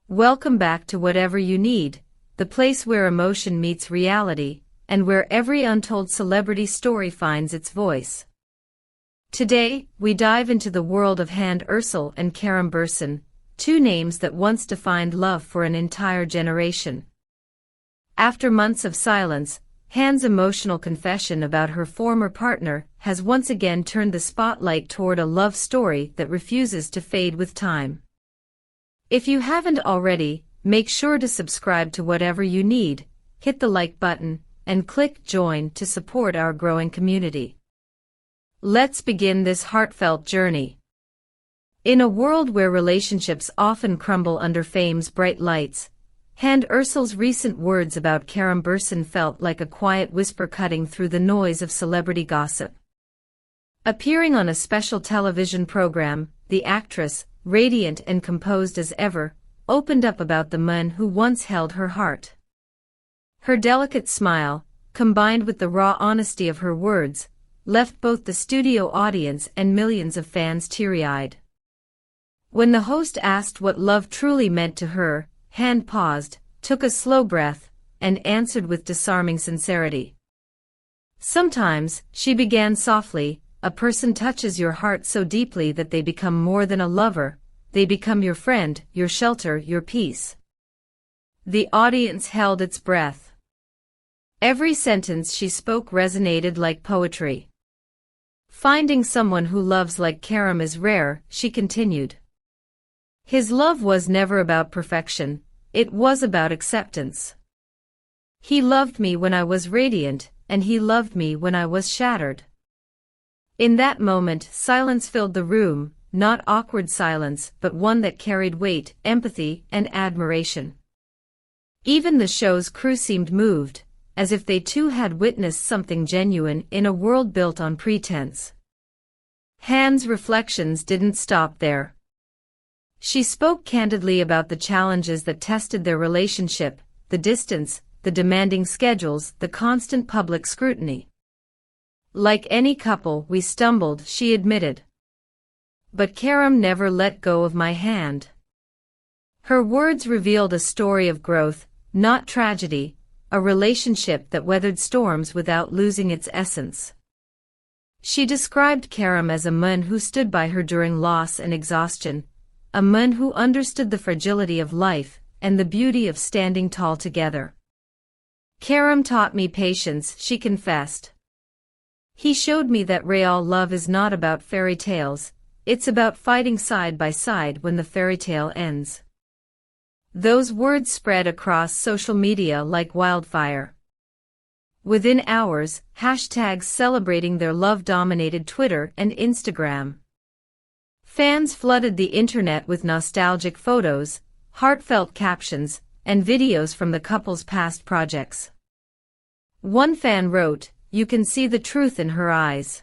Welcome back to Whatever You Need, the place where emotion meets reality, and where every untold celebrity story finds its voice. Today, we dive into the world of Hande Erçel and Kerem Bürsin, two names that once defined love for an entire generation. After months of silence, Hande's emotional confession about her former partner has once again turned the spotlight toward a love story that refuses to fade with time. If you haven't already, make sure to subscribe to Whatever You Need, hit the like button, and click join to support our growing community. Let's begin this heartfelt journey. In a world where relationships often crumble under fame's bright lights, Hande Erçel's recent words about Kerem Bürsin felt like a quiet whisper cutting through the noise of celebrity gossip. Appearing on a special television program, the actress, radiant and composed as ever, opened up about the man who once held her heart. Her delicate smile, combined with the raw honesty of her words, left both the studio audience and millions of fans teary-eyed. When the host asked what love truly meant to her, Hande paused, took a slow breath, and answered with disarming sincerity. Sometimes, she began softly, a person touches your heart so deeply that they become more than a lover, they become your friend, your shelter, your peace. The audience held its breath. Every sentence she spoke resonated like poetry. Finding someone who loves like Kerem is rare, she continued. His love was never about perfection, it was about acceptance. He loved me when I was radiant, and he loved me when I was shattered. In that moment, silence filled the room, not awkward silence, but one that carried weight, empathy, and admiration. Even the show's crew seemed moved, as if they too had witnessed something genuine in a world built on pretense. Hande's reflections didn't stop there. She spoke candidly about the challenges that tested their relationship, the distance, the demanding schedules, the constant public scrutiny. Like any couple, we stumbled, she admitted. But Kerem never let go of my hand. Her words revealed a story of growth, not tragedy, a relationship that weathered storms without losing its essence. She described Kerem as a man who stood by her during loss and exhaustion, a man who understood the fragility of life and the beauty of standing tall together. Kerem taught me patience, she confessed. He showed me that real love is not about fairy tales, it's about fighting side by side when the fairy tale ends. Those words spread across social media like wildfire. Within hours, hashtags celebrating their love dominated Twitter and Instagram. Fans flooded the internet with nostalgic photos, heartfelt captions, and videos from the couple's past projects. One fan wrote, "You can see the truth in her eyes."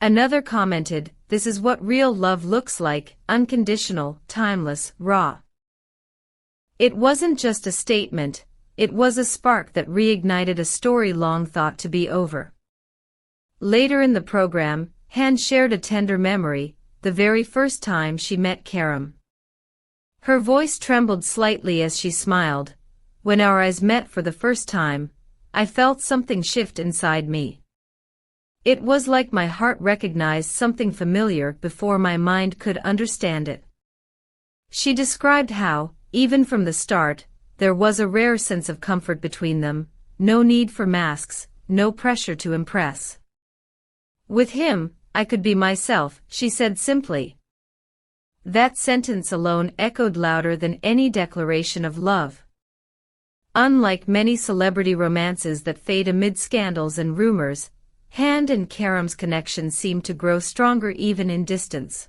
Another commented, "This is what real love looks like, unconditional, timeless, raw." It wasn't just a statement, it was a spark that reignited a story long thought to be over. Later in the program, Hande shared a tender memory, the very first time she met Kerem. Her voice trembled slightly as she smiled. "When our eyes met for the first time, I felt something shift inside me. It was like my heart recognized something familiar before my mind could understand it." She described how, even from the start, there was a rare sense of comfort between them, no need for masks, no pressure to impress. "With him, I could be myself," she said simply. That sentence alone echoed louder than any declaration of love. Unlike many celebrity romances that fade amid scandals and rumors, Hande and Kerem's connection seemed to grow stronger even in distance.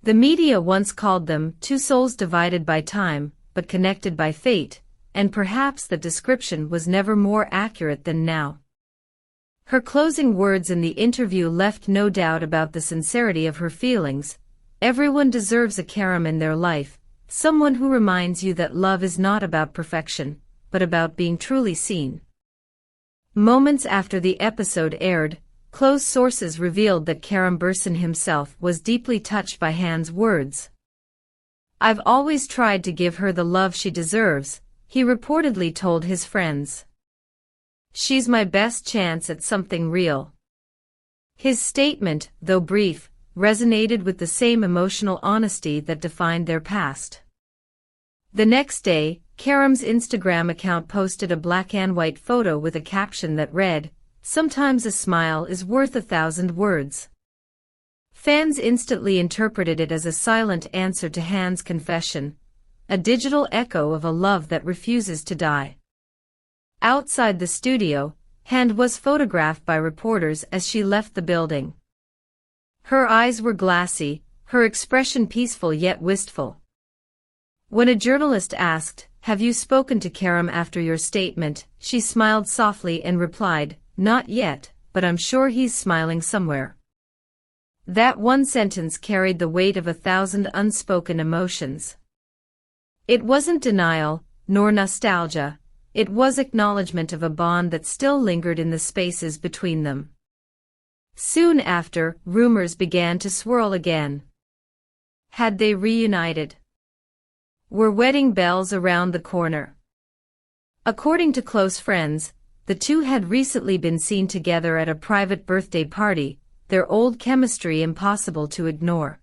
The media once called them two souls divided by time, but connected by fate, and perhaps the description was never more accurate than now. Her closing words in the interview left no doubt about the sincerity of her feelings. Everyone deserves a Kerem in their life, someone who reminds you that love is not about perfection, but about being truly seen. Moments after the episode aired, close sources revealed that Kerem Bürsin himself was deeply touched by Hande's words. I've always tried to give her the love she deserves, he reportedly told his friends. She's my best chance at something real. His statement, though brief, resonated with the same emotional honesty that defined their past. The next day, Kerem's Instagram account posted a black and white photo with a caption that read, "Sometimes a smile is worth 1,000 words." Fans instantly interpreted it as a silent answer to Hande's confession, a digital echo of a love that refuses to die. Outside the studio, Hande was photographed by reporters as she left the building. Her eyes were glassy, her expression peaceful yet wistful. When a journalist asked, "Have you spoken to Karum after your statement?" she smiled softly and replied, "Not yet, but I'm sure he's smiling somewhere." That one sentence carried the weight of 1,000 unspoken emotions. It wasn't denial, nor nostalgia, it was acknowledgement of a bond that still lingered in the spaces between them. Soon after, rumors began to swirl again. Had they reunited? Were wedding bells around the corner? According to close friends, the two had recently been seen together at a private birthday party, their old chemistry impossible to ignore.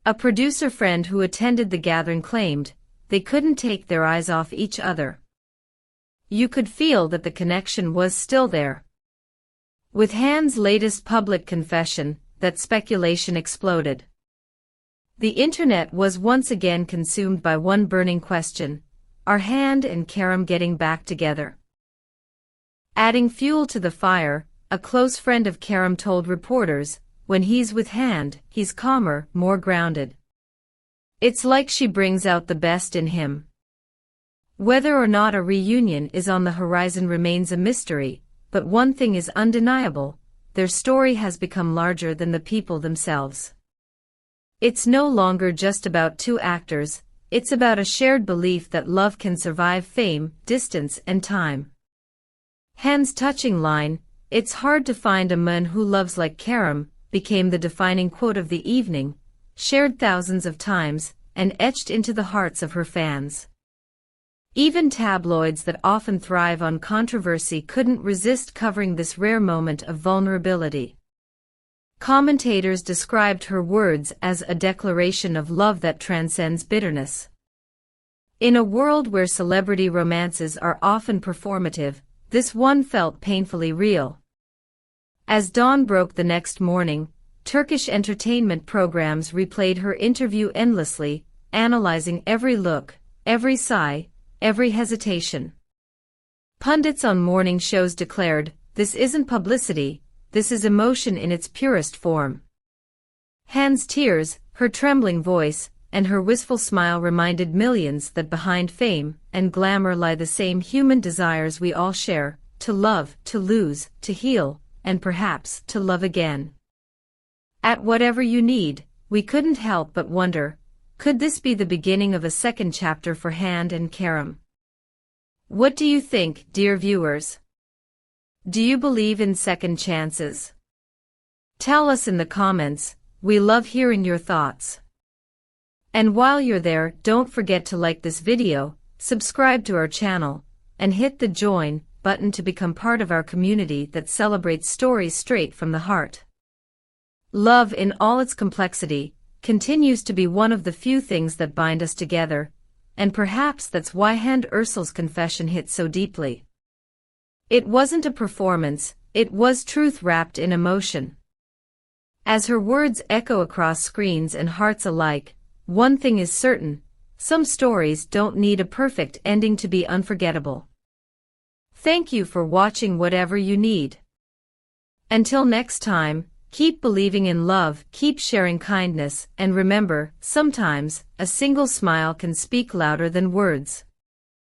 A producer friend who attended the gathering claimed, they couldn't take their eyes off each other. You could feel that the connection was still there. With Hande's latest public confession, that speculation exploded. The internet was once again consumed by one burning question: are Hande and Karum getting back together? Adding fuel to the fire, a close friend of Karum told reporters, when he's with Hande, he's calmer, more grounded. It's like she brings out the best in him. Whether or not a reunion is on the horizon remains a mystery, but one thing is undeniable: their story has become larger than the people themselves. It's no longer just about two actors, it's about a shared belief that love can survive fame, distance, and time. Hande's touching line, "It's hard to find a man who loves like Karum," became the defining quote of the evening, shared thousands of times, and etched into the hearts of her fans. Even tabloids that often thrive on controversy couldn't resist covering this rare moment of vulnerability. Commentators described her words as a declaration of love that transcends bitterness. In a world where celebrity romances are often performative, this one felt painfully real. As dawn broke the next morning, Turkish entertainment programs replayed her interview endlessly, analyzing every look, every sigh, every hesitation. Pundits on morning shows declared, "This isn't publicity, this is emotion in its purest form." Hande's tears, her trembling voice, and her wistful smile reminded millions that behind fame and glamour lie the same human desires we all share: to love, to lose, to heal, and perhaps to love again. At Whatever You Need, we couldn't help but wonder, could this be the beginning of a second chapter for Hande and Karum? What do you think, dear viewers? Do you believe in second chances? Tell us in the comments, we love hearing your thoughts. And while you're there, don't forget to like this video, subscribe to our channel, and hit the join button to become part of our community that celebrates stories straight from the heart. Love in all its complexity continues to be one of the few things that bind us together, and perhaps that's why Hande Erçel's confession hit so deeply. It wasn't a performance, it was truth wrapped in emotion. As her words echo across screens and hearts alike, one thing is certain: some stories don't need a perfect ending to be unforgettable. Thank you for watching Whatever You Need. Until next time, keep believing in love, keep sharing kindness, and remember, sometimes, a single smile can speak louder than words.